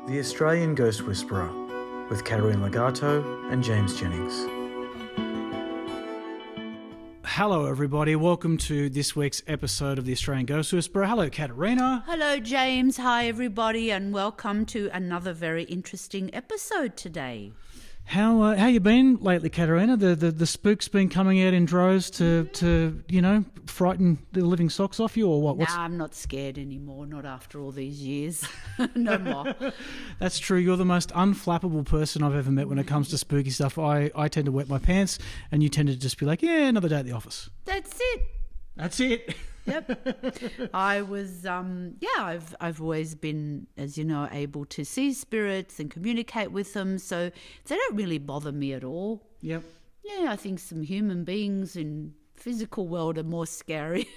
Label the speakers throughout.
Speaker 1: The Australian Ghost Whisperer with Caterina Legato and James Jennings.
Speaker 2: Hello everybody, welcome to this week's episode of the Australian Ghost Whisperer. Hello Caterina.
Speaker 3: Hello James, hi everybody and welcome to another very interesting episode today.
Speaker 2: How you been lately, Caterina? The spook's been coming out in droves to frighten the living socks off you, or what?
Speaker 3: Nah, I'm not scared anymore, not after all these years. No more.
Speaker 2: That's true. You're the most unflappable person I've ever met when it comes to spooky stuff. I tend to wet my pants and you tend to just be like, yeah, another day at the office.
Speaker 3: That's it.
Speaker 2: That's it.
Speaker 3: Yep. I was, I've always been, as you know, able to see spirits and communicate with them, so they don't really bother me at all.
Speaker 2: Yep.
Speaker 3: Yeah, I think some human beings in physical world are more scary.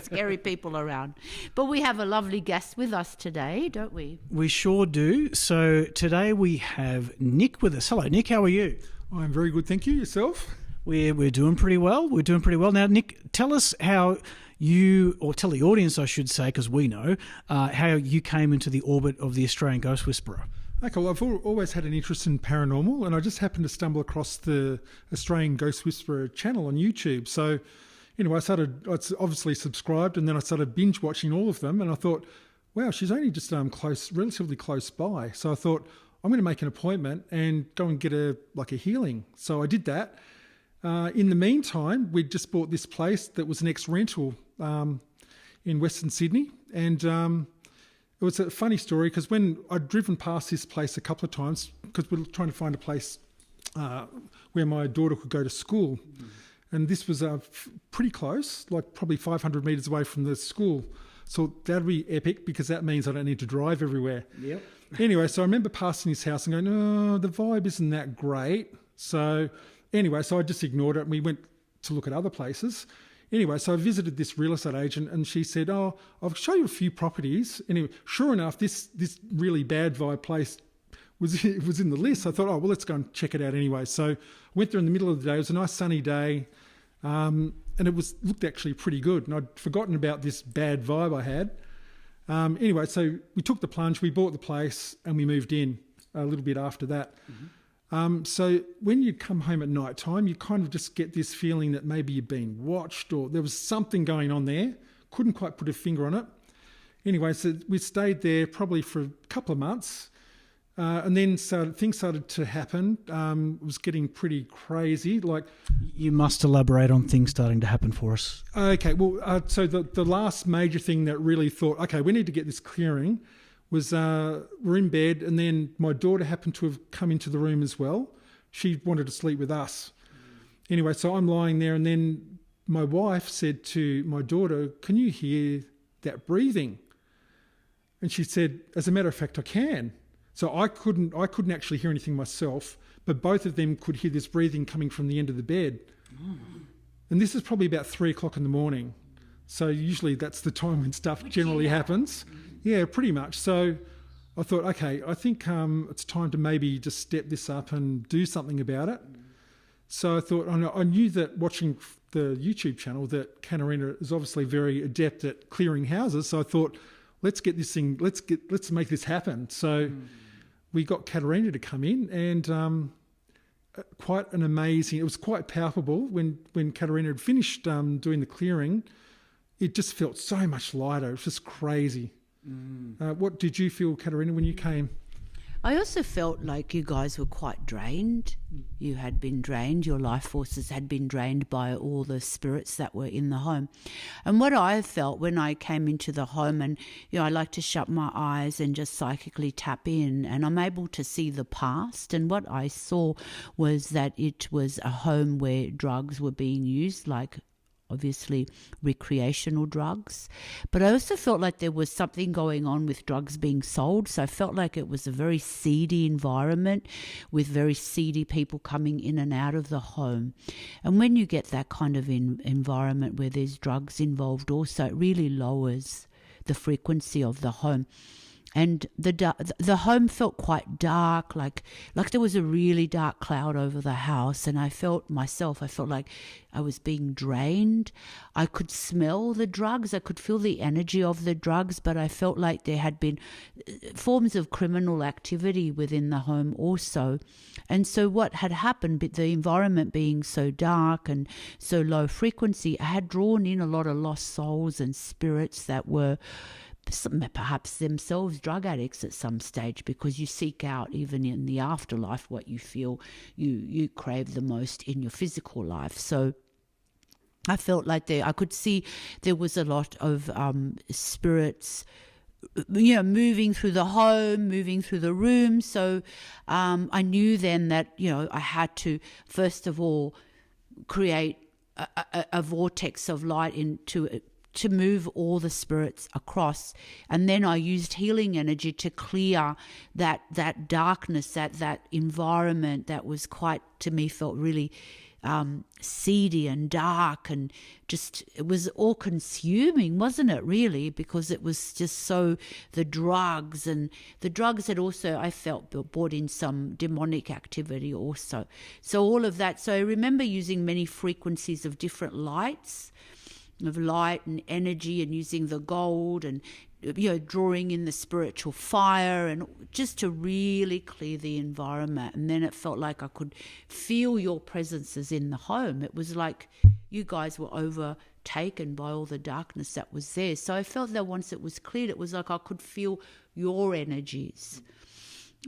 Speaker 3: Scary people around. But we have a lovely guest with us today, don't we?
Speaker 2: We sure do. So today we have Nick with us. Hello, Nick. How are you?
Speaker 4: I'm very good, thank you. Yourself?
Speaker 2: We're doing pretty well. We're doing pretty well. Now, Nick, tell us how you, or tell the audience, I should say, because we know, how you came into the orbit of the Australian Ghost Whisperer.
Speaker 4: Okay, well, I've always had an interest in paranormal, and I just happened to stumble across the Australian Ghost Whisperer channel on YouTube. So, I obviously subscribed, and then I started binge watching all of them, and I thought, wow, she's only just relatively close by. So I thought, I'm going to make an appointment and go and get a healing. So I did that. In the meantime, we'd just bought this place that was an ex-rental in Western Sydney, and it was a funny story because when I'd driven past this place a couple of times, because we were trying to find a place where my daughter could go to school, and this was pretty close, like probably 500 metres away from the school. So that'd be epic because that means I don't need to drive everywhere.
Speaker 2: Yep.
Speaker 4: Anyway, so I remember passing his house and going, oh, the vibe isn't that great. So I just ignored it and we went to look at other places. Anyway, so I visited this real estate agent and she said, oh, I'll show you a few properties. Anyway, sure enough, this really bad vibe place was in the list. I thought, oh, well, let's go and check it out anyway. So I went there in the middle of the day. It was a nice sunny day and it looked actually pretty good. And I'd forgotten about this bad vibe I had. Anyway, so we took the plunge, we bought the place and we moved in a little bit after that. Mm-hmm. So when you come home at night time, you kind of just get this feeling that maybe you're being watched or there was something going on there. Couldn't quite put a finger on it. Anyway, so we stayed there probably for a couple of months. And then things started to happen. It was getting pretty crazy.
Speaker 2: You must elaborate on things starting to happen for us.
Speaker 4: Okay, well, so the last major thing that really thought, okay, we need to get this clearing was we're in bed and then my daughter happened to have come into the room as well. She wanted to sleep with us. Anyway, so I'm lying there and then my wife said to my daughter, can you hear that breathing? And she said, as a matter of fact, I can. So I couldn't actually hear anything myself, but both of them could hear this breathing coming from the end of the bed. And this is probably about 3:00 in the morning. So usually that's the time when stuff generally happens. Yeah, pretty much. So I thought, okay, I think it's time to maybe just step this up and do something about it. So I thought, I knew that watching the YouTube channel that Caterina is obviously very adept at clearing houses. So I thought, let's make this happen. So we got Caterina to come in and quite an amazing, it was quite palpable when Caterina had finished doing the clearing. It just felt so much lighter. It was just crazy. What did you feel, Caterina, when you came?
Speaker 3: I also felt like you guys were quite drained. You had been drained. Your life forces had been drained by all the spirits that were in the home. And what I felt when I came into the home, and I like to shut my eyes and just psychically tap in, and I'm able to see the past. And what I saw was that it was a home where drugs were being used, like obviously recreational drugs, but I also felt like there was something going on with drugs being sold. So I felt like it was a very seedy environment with very seedy people coming in and out of the home. And when you get that kind of environment where there's drugs involved also, it really lowers the frequency of the home. And the home felt quite dark, like there was a really dark cloud over the house. And I felt like I was being drained. I could smell the drugs. I could feel the energy of the drugs, but I felt like there had been forms of criminal activity within the home also. And so what had happened, the environment being so dark and so low frequency, I had drawn in a lot of lost souls and spirits that were perhaps themselves drug addicts at some stage, because you seek out, even in the afterlife, what you feel you crave the most in your physical life. So I felt like I could see there was a lot of spirits, moving through the home, moving through the room. So I knew then that, I had to, first of all, create a vortex of light to move all the spirits across. And then I used healing energy to clear that darkness, that environment that was quite, to me, felt really seedy and dark, and just, it was all consuming, wasn't it, really? Because it was just so, the drugs had also, I felt, brought in some demonic activity also. So all of that. So I remember using many frequencies of different lights, of light and energy, and using the gold and drawing in the spiritual fire, and just to really clear the environment. And then it felt like I could feel your presences in the home. It was like you guys were overtaken by all the darkness that was there. So I felt that once it was cleared, it was like I could feel your energies.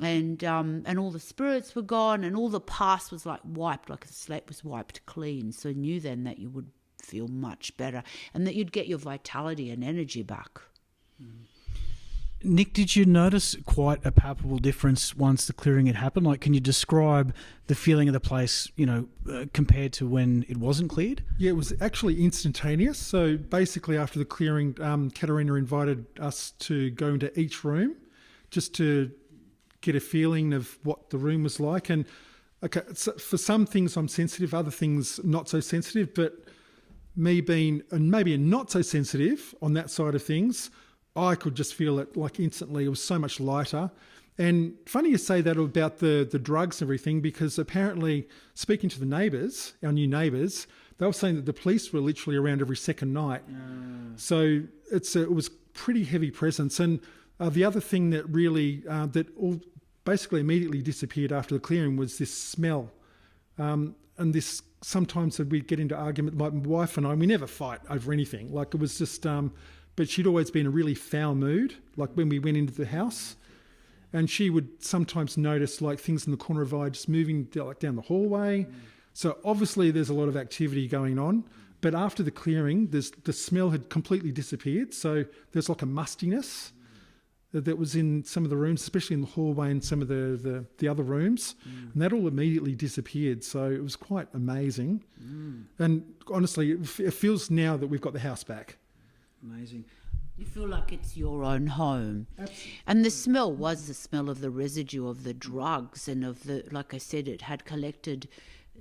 Speaker 3: And all the spirits were gone, and all the past was like wiped, like the slate was wiped clean. So I knew then that you would feel much better, and that you'd get your vitality and energy back.
Speaker 2: Nick, did you notice quite a palpable difference once the clearing had happened? Like, can you describe the feeling of the place, compared to when it wasn't cleared?
Speaker 4: Yeah, it was actually instantaneous. So basically after the clearing, Caterina invited us to go into each room just to get a feeling of what the room was like. And okay, so for some things I'm sensitive, other things not so sensitive, but me being maybe not so sensitive on that side of things, I could just feel it like instantly. It was so much lighter. And funny you say that about the drugs and everything, because apparently, speaking to the neighbours, our new neighbours, they were saying that the police were literally around every second night. So it was pretty heavy presence. And the other thing that really, basically immediately disappeared after the clearing was this smell. And this, sometimes we'd get into argument, my wife and I, we never fight over anything. Like, it was just, but she'd always been in a really foul mood, like when we went into the house. And she would sometimes notice like things in the corner of her eye just moving like down the hallway. So obviously there's a lot of activity going on. But after the clearing, the smell had completely disappeared. So there's like a mustiness that was in some of the rooms, especially in the hallway and some of the other rooms. And that all immediately disappeared. So it was quite amazing. And honestly, it feels now that we've got the house back.
Speaker 2: Amazing.
Speaker 3: You feel like it's your own home.
Speaker 4: Absolutely.
Speaker 3: And the smell was the smell of the residue of the drugs, and of the, like I said, it had collected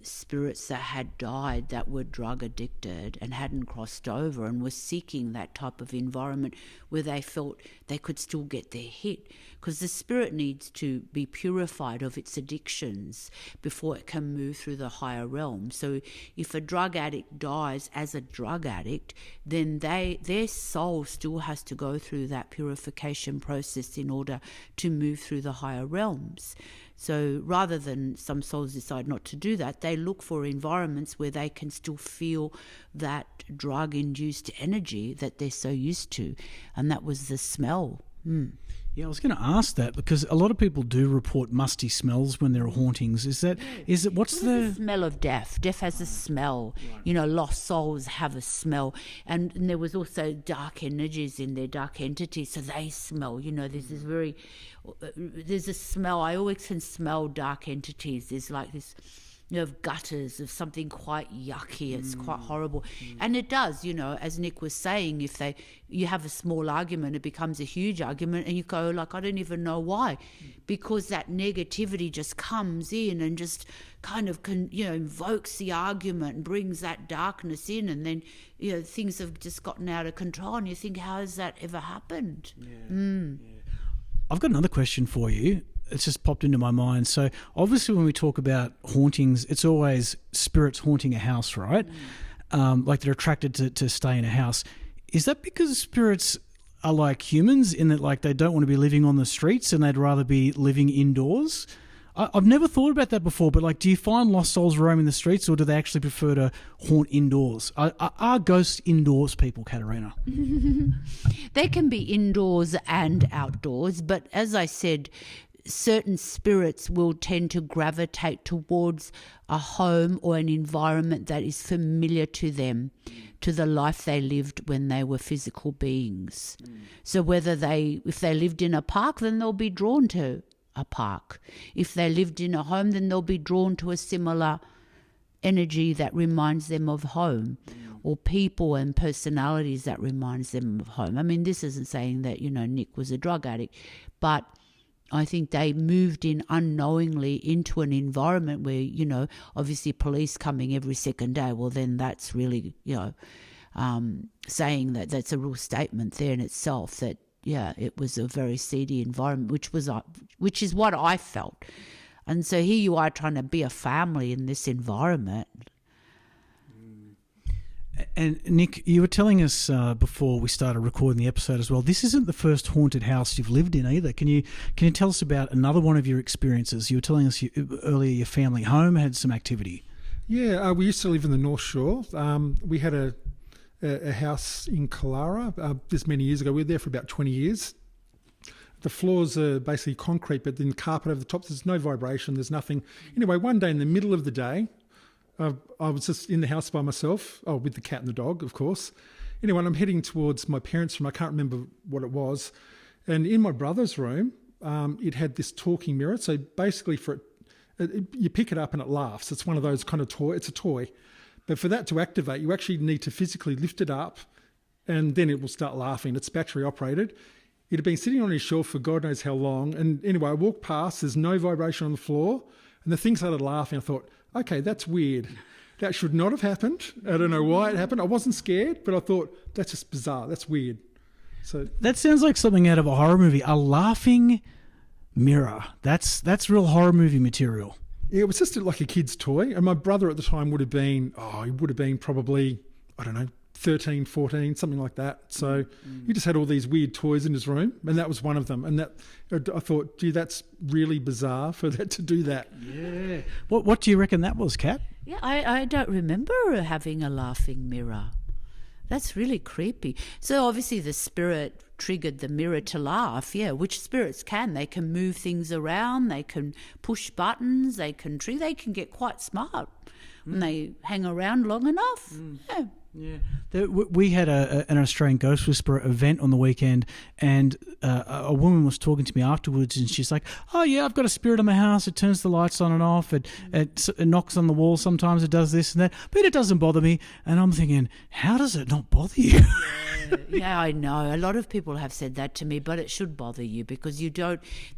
Speaker 3: spirits that had died, that were drug addicted and hadn't crossed over, and were seeking that type of environment where they felt they could still get their hit, because the spirit needs to be purified of its addictions before it can move through the higher realm. So if a drug addict dies as a drug addict, then their soul still has to go through that purification process in order to move through the higher realms. So rather than some souls decide not to do that, they look for environments where they can still feel that drug-induced energy that they're so used to. And that was the smell.
Speaker 2: Yeah, I was going to ask that, because a lot of people do report musty smells when there are hauntings. Is it what's the
Speaker 3: smell of death? Death has a smell. Right. Lost souls have a smell. And there was also dark energies in there, dark entities, so they smell. There's a smell. I always can smell dark entities. There's like this, of gutters, of something quite yucky. It's quite horrible. And it does, as Nick was saying, if you have a small argument, it becomes a huge argument, and you go like, I don't even know why, because that negativity just comes in and just kind of invokes the argument and brings that darkness in, and then things have just gotten out of control, and you think, how has that ever happened?
Speaker 2: I've got another question for you. It's just popped into my mind. So obviously when we talk about hauntings, it's always spirits haunting a house, right? Like they're attracted to stay in a house. Is that because spirits are like humans in that like they don't want to be living on the streets and they'd rather be living indoors? I've never thought about that before, but like, do you find lost souls roaming the streets, or do they actually prefer to haunt indoors? Are ghosts indoors people, Caterina?
Speaker 3: They can be indoors and outdoors, but as I said, certain spirits will tend to gravitate towards a home or an environment that is familiar to them, to the life they lived when they were physical beings. So if they lived in a park, then they'll be drawn to a park. If they lived in a home, then they'll be drawn to a similar energy that reminds them of home, or people and personalities that reminds them of home. I mean, this isn't saying that, Nick was a drug addict, but I think they moved in unknowingly into an environment where, obviously police coming every second day. Well, then that's really, saying that that's a real statement there in itself, that, yeah, it was a very seedy environment, which is what I felt. And so here you are trying to be a family in this environment.
Speaker 2: And Nick, you were telling us before we started recording the episode as well, this isn't the first haunted house you've lived in either. Can you tell us about another one of your experiences? You were telling us earlier your family home had some activity. Yeah,
Speaker 4: we used to live in the North Shore. We had a house in Kalara this many years ago. We were there for about 20 years. The floors are basically concrete, but then carpet over the top. There's no vibration. There's nothing. Anyway, one day in the middle of the day, I was just in the house by myself, with the cat and the dog, of course. Anyway, I'm heading towards my parents' room. I can't remember what it was. And in my brother's room, it had this talking mirror. So basically you pick it up and it laughs. It's one of those kind of toy. It's a toy. But for that to activate, you actually need to physically lift it up and then it will start laughing. It's battery operated. It had been sitting on his shelf for God knows how long. And anyway, I walked past, there's no vibration on the floor. And the thing started laughing. I thought, okay, that's weird. That should not have happened. I don't know why it happened. I wasn't scared, but I thought, that's just bizarre. That's weird. So
Speaker 2: that sounds like something out of a horror movie. A laughing mirror. That's real horror movie material.
Speaker 4: Yeah, it was just like a kid's toy. And my brother at the time would have been probably, 13, 14, something like that. So he just had all these weird toys in his room, and that was one of them. And that I thought, gee, that's really bizarre for that to do that.
Speaker 2: Yeah. What do you reckon that was, Kat?
Speaker 3: Yeah, I don't remember having a laughing mirror. That's really creepy. So obviously the spirit triggered the mirror to laugh, which spirits can. They can move things around, they can push buttons, they can get quite smart when they hang around long enough. Yeah.
Speaker 2: Yeah, we had an Australian Ghost Whisperer event on the weekend, and a woman was talking to me afterwards, and she's like, "Oh yeah, I've got a spirit in my house. It turns the lights on and off. It knocks on the wall sometimes. It does this and that, but it doesn't bother me." And I'm thinking, how does it not bother you?
Speaker 3: Yeah, I know. A lot of people have said that to me, but it should bother you because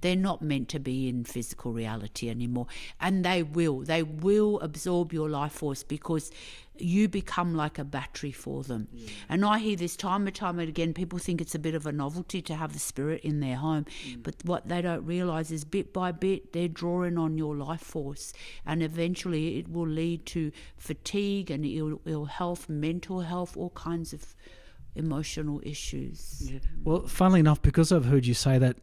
Speaker 3: they're not meant to be in physical reality anymore. And they will absorb your life force because you become like a battery for them. Yeah. And I hear this time and time again, people think it's a bit of a novelty to have the spirit in their home, but what they don't realise is bit by bit they're drawing on your life force, and eventually it will lead to fatigue and ill health, mental health, all kinds of emotional issues.
Speaker 2: Yeah. Well, funnily enough, because I've heard you say that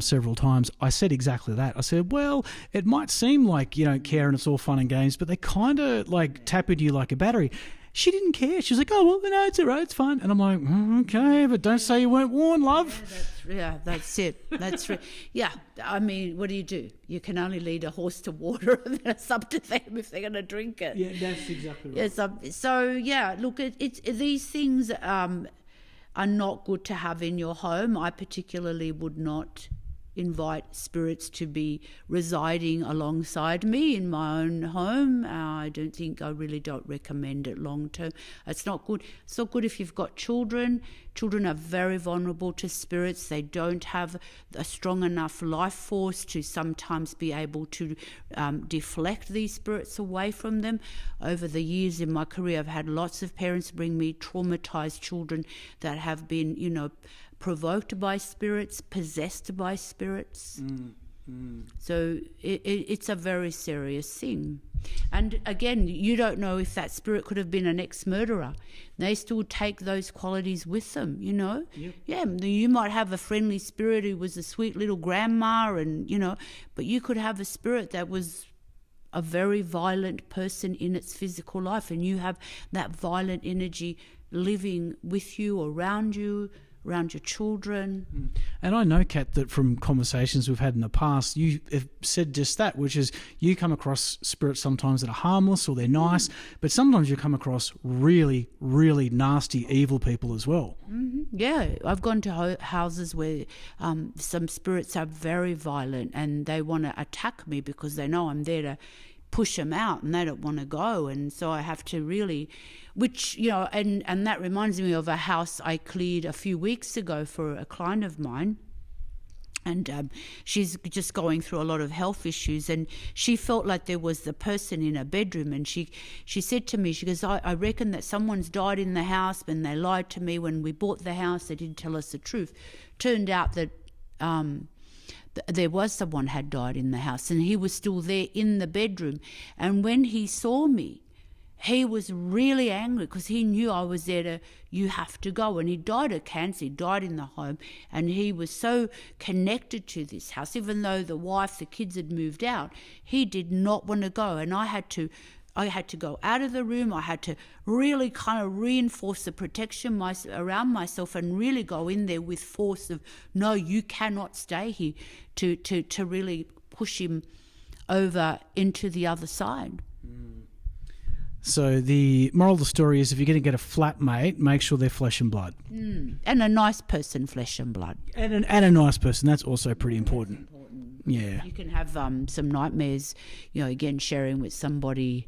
Speaker 2: several times, I said exactly that. I said, well, it might seem like you don't care and it's all fun and games, but they kind of like tap at you like a battery. She didn't care. She was like, oh, well, no, it's all right, it's fine. And I'm like, okay, but don't say you weren't warned, love.
Speaker 3: That's it. That's right. Yeah, I mean, what do? You can only lead a horse to water, and then it's up to them if they're going to drink it.
Speaker 2: Yeah, that's exactly right.
Speaker 3: Yeah, so yeah, look, it's these things are not good to have in your home. I particularly would not invite spirits to be residing alongside me in my own home. I really don't recommend it long term. It's not good. It's not good if you've got children. Children are very vulnerable to spirits. They don't have a strong enough life force to sometimes be able to deflect these spirits away from them. Over the years in my career, I've had lots of parents bring me traumatized children that have been, provoked by spirits, possessed by spirits. So it's a very serious thing. And again, you don't know if that spirit could have been an ex-murderer. They still take those qualities with them, you know.
Speaker 2: Yep.
Speaker 3: Yeah, you might have a friendly spirit who was a sweet little grandma, and you know, but you could have a spirit that was a very violent person in its physical life, and you have that violent energy living with you, around your children.
Speaker 2: And I know, Kat, that from conversations we've had in the past, you have said just that, which is you come across spirits sometimes that are harmless or they're nice, but sometimes you come across really, really nasty, evil people as well.
Speaker 3: Yeah, I've gone to houses where some spirits are very violent and they want to attack me because they know I'm there to push them out and they don't want to go, and so I have to really, which, you know, and that reminds me of a house I cleared a few weeks ago for a client of mine, and she's just going through a lot of health issues, and she felt like there was the person in her bedroom, and she said to me, she goes, I reckon that someone's died in the house, and they lied to me when we bought the house, they didn't tell us the truth. Turned out that there was someone had died in the house, and he was still there in the bedroom. And when he saw me, he was really angry because he knew I was there you have to go. And he died of cancer, he died in the home, and he was so connected to this house. Even though the wife, the kids had moved out, he did not want to go. And I had to go out of the room. I had to really kind of reinforce the protection around myself and really go in there with force of, no, you cannot stay here, to really push him over into the other side.
Speaker 2: So the moral of the story is, if you're going to get a flatmate, make sure they're flesh and blood.
Speaker 3: And a nice person, flesh and blood.
Speaker 2: And a nice person, that's also pretty important. Yeah.
Speaker 3: You can have some nightmares, you know, again, sharing with somebody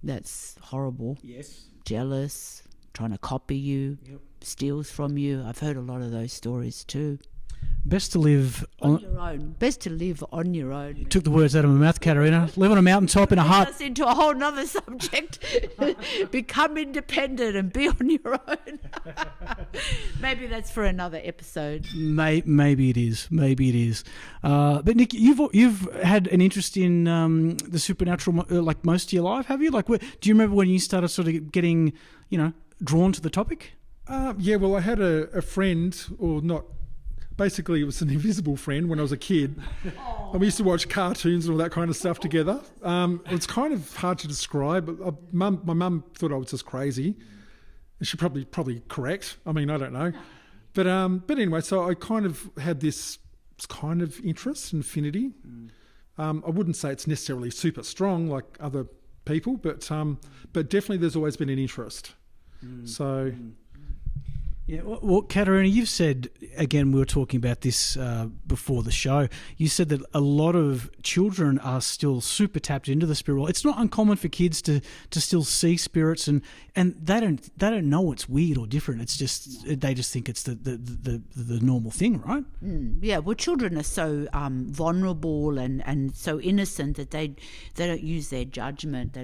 Speaker 3: that's horrible.
Speaker 2: Yes.
Speaker 3: Jealous, trying to copy you, steals from you. I've heard a lot of those stories too.
Speaker 2: Best to live
Speaker 3: On your own. Best to live on your own.
Speaker 2: You took the words out of my mouth, Caterina. Live on a mountaintop in a hut.
Speaker 3: Us into a whole nother subject. Become independent and be on your own. Maybe that's for another episode.
Speaker 2: Maybe it is. Maybe it is. But Nick, you've had an interest in the supernatural like most of your life, have you? Like, do you remember when you started sort of getting, you know, drawn to the topic?
Speaker 4: Yeah, well, I had a friend, or not. Basically, it was an invisible friend when I was a kid. And we used to watch cartoons and all that kind of stuff together. It's kind of hard to describe. My mum thought I was just crazy. And she probably correct. I mean, I don't know. But anyway, so I kind of had this kind of interest and affinity. I wouldn't say it's necessarily super strong like other people, but definitely there's always been an interest. So...
Speaker 2: Yeah, well, Caterina, you've said, again, we were talking about this before the show, you said that a lot of children are still super tapped into the spirit world. It's not uncommon for kids to still see spirits, and they don't know it's weird or different. It's just they just think it's the normal thing, right?
Speaker 3: Yeah, well, children are so vulnerable and so innocent that they don't use their judgment,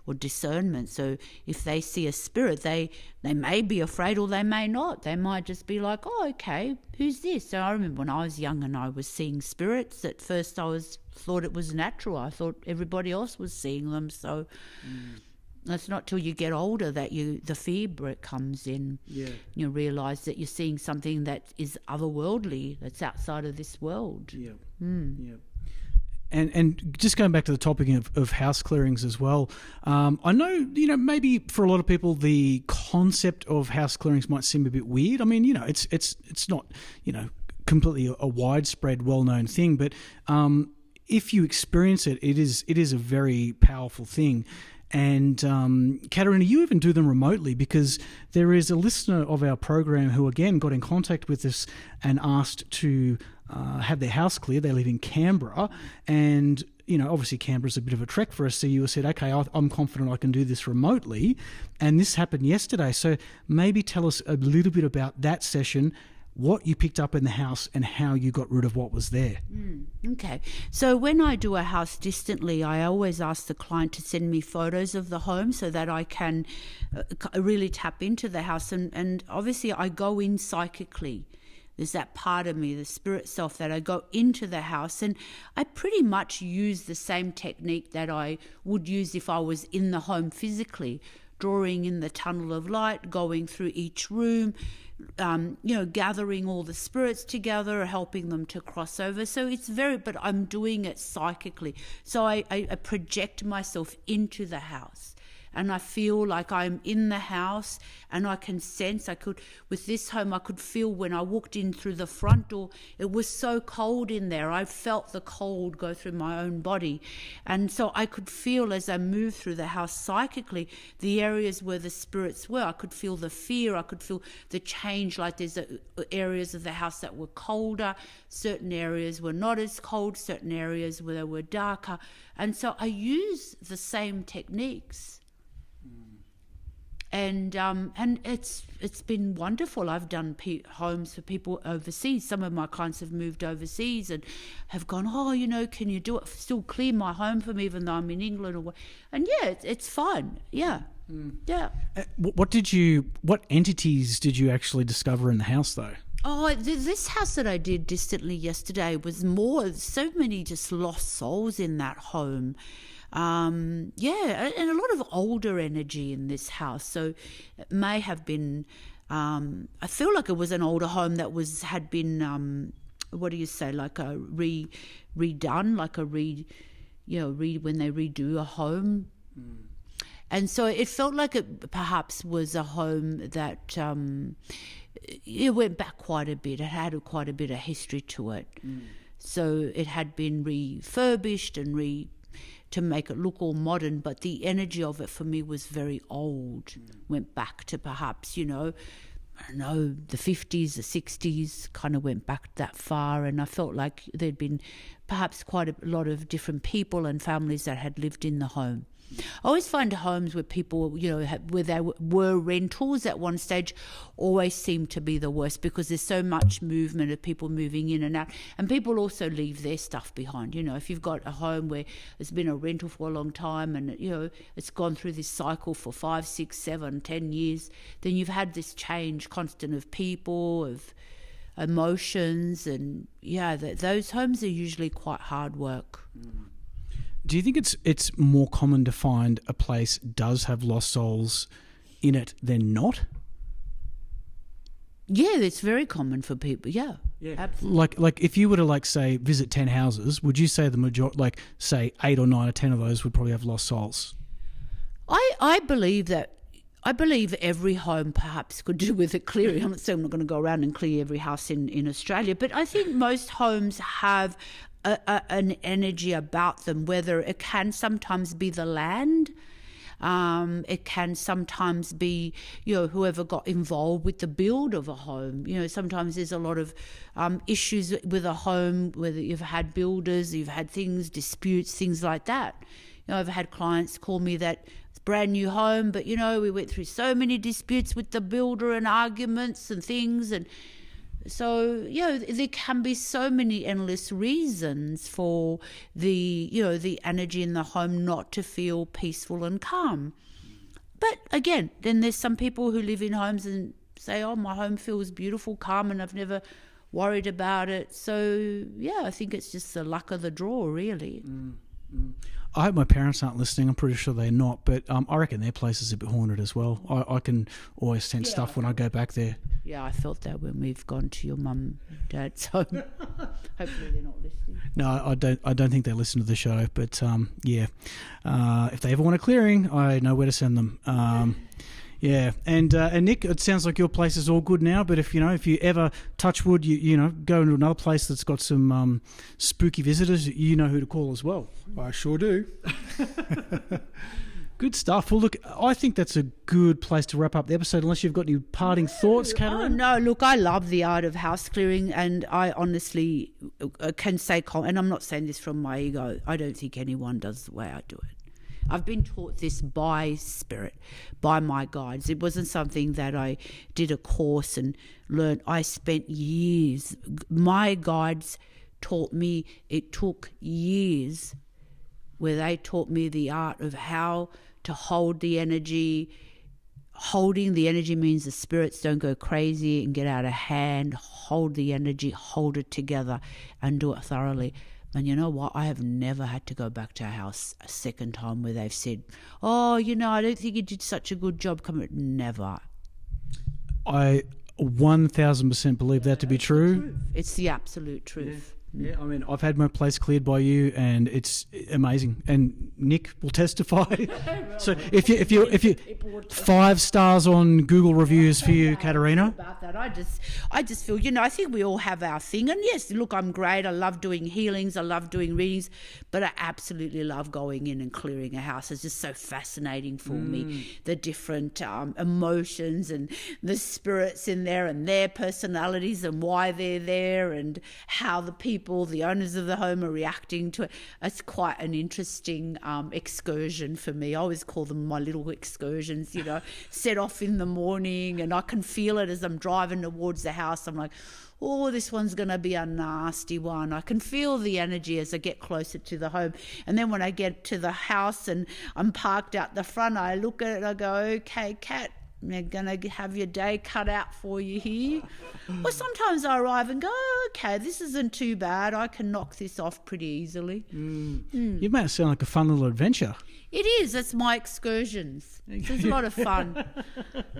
Speaker 3: or discernment. So if they see a spirit, they may be afraid or they may not. They might just be like, oh, okay, who's this? So I remember when I was young and I was seeing spirits, at first I thought it was natural. I thought everybody else was seeing them. So it's not till you get older that the fear comes in. Yeah. You realise that you're seeing something that is otherworldly, that's outside of this world.
Speaker 2: Yeah. Yeah. And just going back to the topic of house clearings as well, I know, you know, maybe for a lot of people the concept of house clearings might seem a bit weird. I mean, you know, it's not, you know, completely a widespread, well-known thing, but if you experience it, it is a very powerful thing. And Caterina, you even do them remotely, because there is a listener of our program who again got in contact with us and asked to have their house cleared. They live in Canberra, and you know, obviously Canberra's a bit of a trek for us. So you said, okay, I'm confident I can do this remotely, and this happened yesterday. So maybe tell us a little bit about that session, what you picked up in the house and how you got rid of what was there.
Speaker 3: Okay. So when I do a house distantly, I always ask the client to send me photos of the home so that I can really tap into the house. And obviously I go in psychically. There's that part of me, the spirit self, that I go into the house, and I pretty much use the same technique that I would use if I was in the home physically, drawing in the tunnel of light, going through each room, gathering all the spirits together, helping them to cross over. So it's but I'm doing it psychically. So I project myself into the house. And I feel like I'm in the house, and I can sense, with this home, I could feel when I walked in through the front door, it was so cold in there. I felt the cold go through my own body. And so I could feel as I moved through the house psychically, the areas where the spirits were. I could feel the fear. I could feel the change, like there's areas of the house that were colder, certain areas were not as cold, certain areas where they were darker. And so I use the same techniques. And it's been wonderful. I've done homes for people overseas. Some of my clients have moved overseas and have gone, can you do it? Still clear my home for me, even though I'm in England. And yeah, it's fine. Yeah, yeah.
Speaker 2: What entities did you actually discover in the house, though?
Speaker 3: Oh, this house that I did distantly yesterday was so many just lost souls in that home. And a lot of older energy in this house. So it may have been, I feel like it was an older home that had been, what do you say, like a redone, like a when they redo a home. And so it felt like it perhaps was a home that it went back quite a bit. It had quite a bit of history to it. So it had been refurbished and to make it look all modern, but the energy of it for me was very old. Went back to perhaps, I don't know, the 50s, the 60s, kind of went back that far, and I felt like there'd been perhaps quite a lot of different people and families that had lived in the home. I always find homes where people, where they were rentals at one stage, always seem to be the worst because there's so much movement of people moving in and out, and people also leave their stuff behind. If you've got a home where it's been a rental for a long time and it's gone through this cycle for 5, 6, 7, 10 years, then you've had this change constant of people, of emotions, and those homes are usually quite hard work.
Speaker 2: Do you think it's more common to find a place does have lost souls in it than not?
Speaker 3: Yeah, it's very common for people. Yeah, absolutely.
Speaker 2: Like if you were to say visit 10 houses, would you say the majority, say 8 or 9 or 10 of those would probably have lost souls?
Speaker 3: I believe that. I believe every home perhaps could do with a clearing. I'm not saying I'm not going to go around and clear every house in Australia, but I think most homes have an energy about them, whether it can sometimes be the land, it can sometimes be whoever got involved with the build of a home. Sometimes there's a lot of issues with a home, whether you've had builders, you've had disputes, things like that. I've had clients call me that it's a brand new home, but we went through so many disputes with the builder and arguments and things, and so, there can be so many endless reasons for the energy in the home not to feel peaceful and calm. But again, then there's some people who live in homes and say, oh, my home feels beautiful, calm, and I've never worried about it. So, I think it's just the luck of the draw, really.
Speaker 2: I hope my parents aren't listening. I'm pretty sure they're not, but I reckon their place is a bit haunted as well. I can always sense stuff when I go back there.
Speaker 3: Yeah, I felt that when we've gone to your mum and dad's home. Hopefully they're not listening.
Speaker 2: No, I don't think they listen to the show, but if they ever want a clearing, I know where to send them. And Nick, it sounds like your place is all good now, but if you ever, touch wood, you go into another place that's got some spooky visitors, you know who to call as well.
Speaker 4: I sure do.
Speaker 2: Good stuff. Well, look, I think that's a good place to wrap up the episode, unless you've got any parting thoughts, Caterina.
Speaker 3: Oh, no, look, I love the art of house clearing, and I honestly can say, and I'm not saying this from my ego, I don't think anyone does the way I do it. I've been taught this by spirit, by my guides. It wasn't something that I did a course and learned. I spent years. My guides taught me. It took years where they taught me the art of how to hold the energy. Holding the energy means the spirits don't go crazy and get out of hand. Hold the energy, hold it together, and do it thoroughly. And you know what? I have never had to go back to our house a second time where they've said, oh, I don't think you did such a good job. Never.
Speaker 2: I 1000% believe that to be true.
Speaker 3: It's the absolute truth.
Speaker 2: Yeah, I mean, I've had my place cleared by you, and it's amazing. And Nick will testify. So if you 5 stars on Google reviews for you, Caterina.
Speaker 3: About that, I just feel, I think we all have our thing. And yes, look, I'm great. I love doing healings. I love doing readings, but I absolutely love going in and clearing a house. It's just so fascinating for me, the different emotions and the spirits in there and their personalities and why they're there and how the people, the owners of the home, are reacting to it. It's quite an interesting excursion for me. I always call them my little excursions, set off in the morning, and I can feel it as I'm driving towards the house. I'm like, oh, this one's going to be a nasty one. I can feel the energy as I get closer to the home. And then when I get to the house and I'm parked out the front, I look at it and I go, okay, Cat, you're going to have your day cut out for you here. Or sometimes I arrive and go, okay, this isn't too bad. I can knock this off pretty easily.
Speaker 2: You make it sound like a fun little adventure.
Speaker 3: It is. It's my excursions. It's a lot of fun.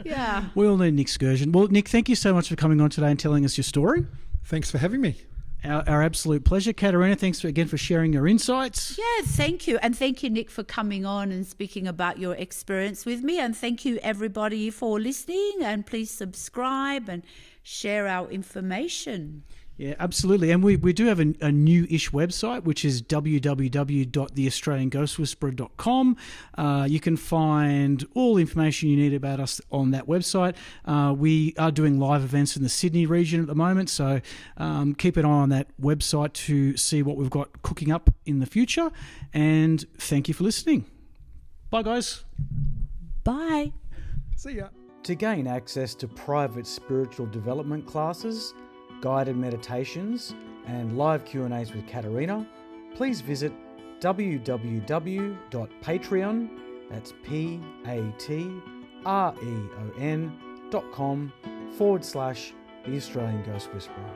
Speaker 3: Yeah.
Speaker 2: We all need an excursion. Well, Nick, thank you so much for coming on today and telling us your story.
Speaker 4: Thanks for having me.
Speaker 2: Our absolute pleasure. Caterina, thanks again for sharing your insights.
Speaker 3: Yeah, thank you. And thank you, Nick, for coming on and speaking about your experience with me. And thank you, everybody, for listening. And please subscribe and share our information.
Speaker 2: Yeah, absolutely. And we do have a new-ish website, which is www.theaustralianghostwhisperer.com. You can find all the information you need about us on that website. We are doing live events in the Sydney region at the moment, so keep an eye on that website to see what we've got cooking up in the future. And thank you for listening. Bye, guys.
Speaker 3: Bye.
Speaker 4: See ya.
Speaker 1: To gain access to private spiritual development classes, guided meditations, and live Q&As with Caterina, please visit www.patreon, that's patreon.com/The Australian Ghost Whisperer.